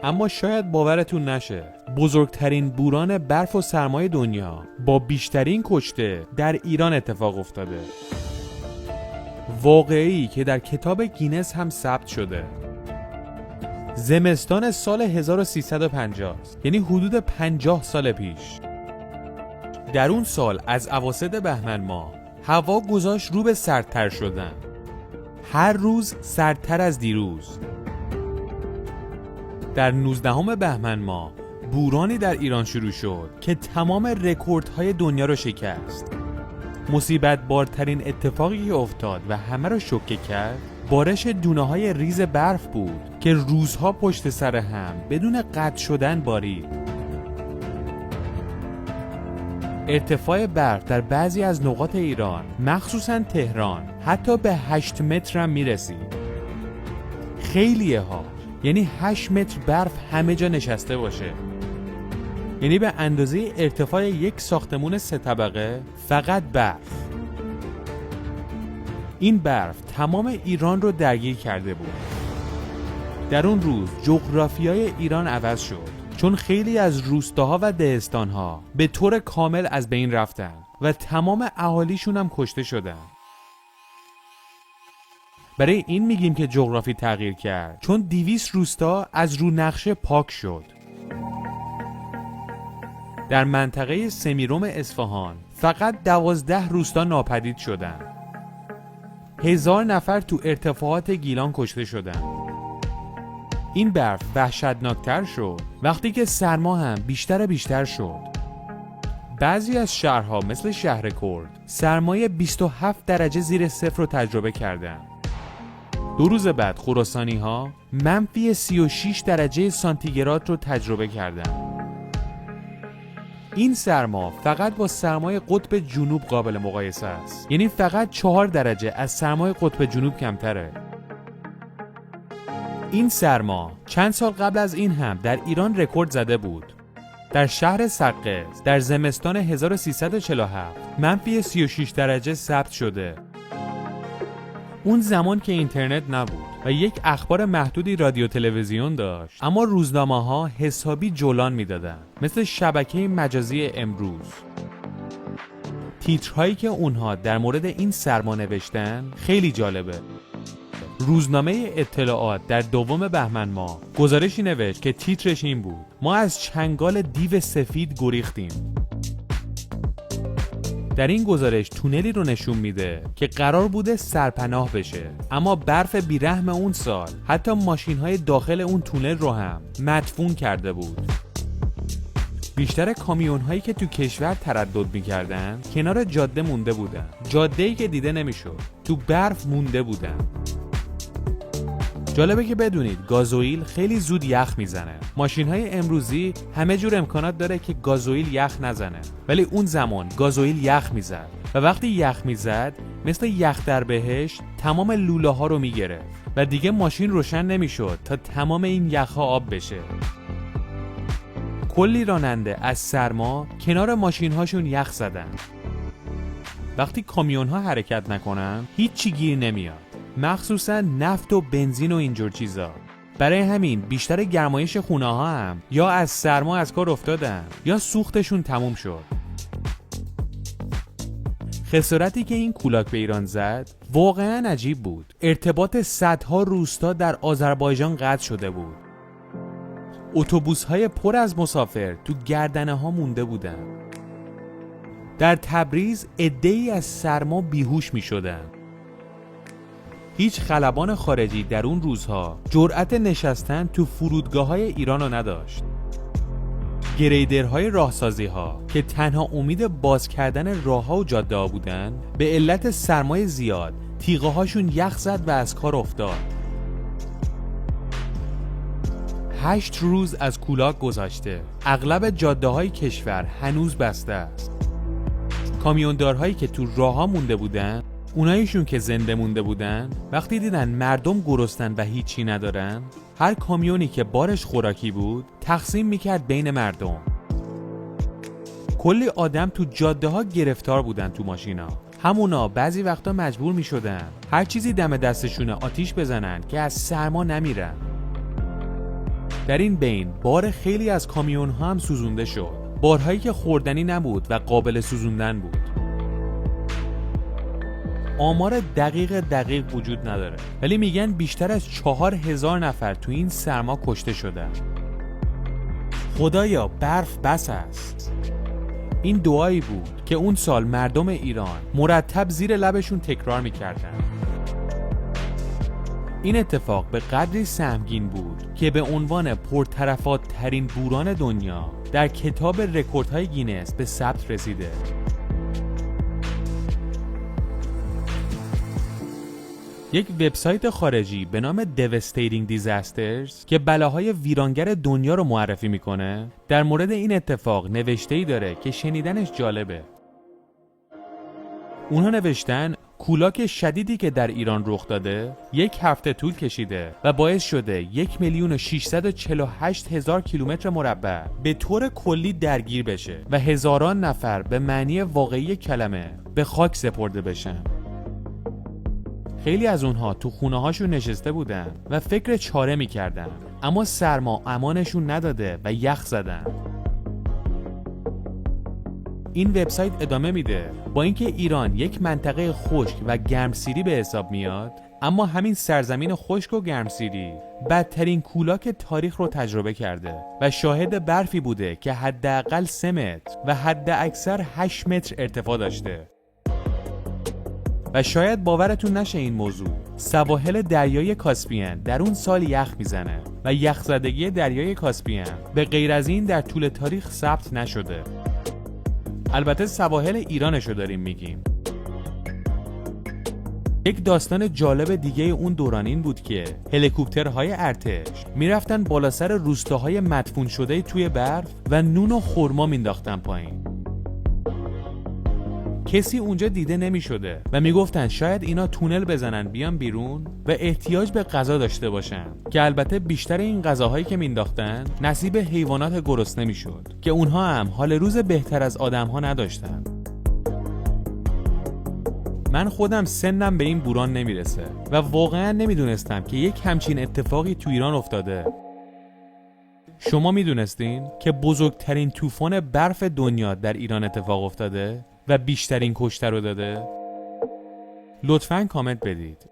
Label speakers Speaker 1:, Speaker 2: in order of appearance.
Speaker 1: اما شاید باورتون نشه، بزرگترین بوران برف و سرمای دنیا با بیشترین کشته در ایران اتفاق افتاده. واقعی که در کتاب گینس هم ثبت شده. زمستان سال 1350 است، یعنی حدود 50 سال پیش. در اون سال از اواسط بهمن ماه هوا گذاشت رو به سردتر شدن. هر روز سردتر از دیروز. در 19 بهمن ماه بورانی در ایران شروع شد که تمام رکوردهای دنیا رو شکست. مصیبت بارترین اتفاقی که افتاد و همه رو شوکه کرد بارش دونه‌های ریز برف بود که روزها پشت سر هم بدون قطع شدن بارید. ارتفاع برف در بعضی از نقاط ایران، مخصوصاً تهران، حتی به 8 متر هم میرسید. خیلیه ها، یعنی 8 متر برف همه جا نشسته باشه. یعنی به اندازه ارتفاع یک ساختمون 3 طبقه فقط برف. این برف تمام ایران رو درگیر کرده بود. در اون روز جغرافیای ایران عوض شد، چون خیلی از روستاها و دهستانها به طور کامل از بین رفتن و تمام اهالیشون هم کشته شدن. برای این میگیم که جغرافی تغییر کرد، چون 200 روستا از رو نقشه پاک شد. در منطقه سمیرم اصفهان فقط 12 روستا ناپدید شدند. 1000 نفر تو ارتفاعات گیلان کشته شدند. این برف وحشتناکتر شد وقتی که سرما هم بیشتر شد. بعضی از شهرها مثل شهر کرد سرمای 27 درجه زیر صفر رو تجربه کردند. 2 روز بعد خراسانی ها منفی 36 درجه سانتیگراد رو تجربه کردند. این سرما فقط با سرمای قطب جنوب قابل مقایسه است. یعنی فقط 4 درجه از سرمای قطب جنوب کمتره. این سرما چند سال قبل از این هم در ایران رکورد زده بود. در شهر سقز در زمستان 1347 منفی 36 درجه ثبت شده. اون زمان که اینترنت نبود و یک اخبار محدودی رادیو تلویزیون داشت، اما روزنامه‌ها حسابی جولان میدادن، مثل شبکه مجازی امروز. تیترهایی که اونها در مورد این سرما نوشتن خیلی جالبه. روزنامه اطلاعات در 2 بهمن ماه گزارشی نوشت که تیترش این بود: ما از چنگال دیو سفید گریختیم. در این گزارش تونلی رو نشون میده که قرار بوده سرپناه بشه، اما برف بیرحم اون سال حتی ماشین‌های داخل اون تونل رو هم مدفون کرده بود. بیشتر کامیون‌هایی که تو کشور تردد می‌کردن کنار جاده مونده بودن. جاده‌ای که دیده نمی‌شد، تو برف مونده بودن. جالبه که بدونید گازوئیل خیلی زود یخ میزنه. ماشین‌های امروزی همه جور امکانات داره که گازوئیل یخ نزنه، ولی اون زمان گازوئیل یخ میزد و وقتی یخ میزد مثل یخ در بهشت تمام لوله ها رو میگرفت و دیگه ماشین روشن نمیشد تا تمام این یخ‌ها آب بشه. کلی راننده از سرما کنار ماشین‌هاشون یخ زدن. وقتی کامیون‌ها حرکت نکنن هیچی گیر نمیاد، مخصوصا نفت و بنزین و اینجور چیزا. برای همین بیشتر گرمایش خونه ها هم یا از سرما از کار افتادن یا سوختشون تموم شد. خسارتی که این کولاک به ایران زد واقعا عجیب بود. ارتباط صدها روستا در آذربایجان قطع شده بود. اتوبوس‌های پر از مسافر تو گردنه ها مونده بودن. در تبریز عده‌ای از سرما بیهوش می شدن. هیچ خلبان خارجی در اون روزها جرأت نشستن تو فرودگاه‌های ایران رو نداشت. گریدرهای راهسازی‌ها که تنها امید باز کردن راه‌ها و جاده‌ها بودن، به علت سرمای زیاد تیغه هاشون یخ زد و از کار افتاد. 8 روز از کولاک گذشته. اغلب جاده‌های کشور هنوز بسته است. کامیوندارهایی که تو راه‌ها مونده بودن، اونایشون که زنده مونده بودن، وقتی دیدن مردم گرسنن و هیچی ندارن، هر کامیونی که بارش خوراکی بود تقسیم میکرد بین مردم. کلی آدم تو جاده ها گرفتار بودن تو ماشینا. همونا بعضی وقتا مجبور میشدن هر چیزی دم دستشونه آتیش بزنن که از سرما نمیرن. در این بین بار خیلی از کامیون ها هم سوزونده شد. بارهایی که خوردنی نبود و قابل سوزوندن بود. آمار دقیق وجود نداره، ولی میگن بیشتر از 4000 نفر تو این سرما کشته شدن. خدایا برف بس است. این دعایی بود که اون سال مردم ایران مرتب زیر لبشون تکرار میکردن. این اتفاق به قدری سهمگین بود که به عنوان پرطرفات ترین بوران دنیا در کتاب رکوردهای گینس به ثبت رسیده. یک وبسایت خارجی به نام Devastating Disasters که بلاهای ویرانگر دنیا رو معرفی میکنه، در مورد این اتفاق نوشته‌ای داره که شنیدنش جالبه. اونها نوشتن کولاک شدیدی که در ایران رخ داده 1 هفته طول کشیده و باعث شده 1,648,000 کیلومتر مربع به طور کلی درگیر بشه و هزاران نفر به معنی واقعی کلمه به خاک سپرده بشن. خیلی از اونها تو خونه هاشون نشسته بودن و فکر چاره میکردن، اما سرما امانشون نداده و یخ زدن. این وبسایت ادامه میده با اینکه ایران یک منطقه خشک و گرمسیری به حساب میاد، اما همین سرزمین خشک و گرمسیری بدترین کولاک تاریخ رو تجربه کرده و شاهد برفی بوده که حداقل 3 متر و حد اکثر 8 متر ارتفاع داشته. و شاید باورتون نشه این موضوع، سواحل دریای کاسپین در اون سال یخ میزنه و یخزدگی دریای کاسپین به غیر از این در طول تاریخ ثبت نشده. البته سواحل ایرانشو داریم میگیم. یک داستان جالب دیگه اون دوران این بود که هلیکوپترهای ارتش میرفتن بالا سر روستاهای مدفون شده توی برف و نون و خرما مینداختن پایین. کسی اونجا دیده نمی شده و می گفتن شاید اینا تونل بزنن بیان بیرون و احتیاج به غذا داشته باشن، که البته بیشتر این غذاهایی که مینداختن نصیب حیوانات گرسنه می شد که اونها هم حال روز بهتر از آدمها نداشتن. من خودم سنم به این بوران نمیرسه و واقعا نمیدونستم که یک همچین اتفاقی تو ایران افتاده. شما میدونستین که بزرگترین طوفان برف دنیا در ایران اتفاق افتاده و بیشترین کشته رو داده؟ لطفاً کامنت بدید.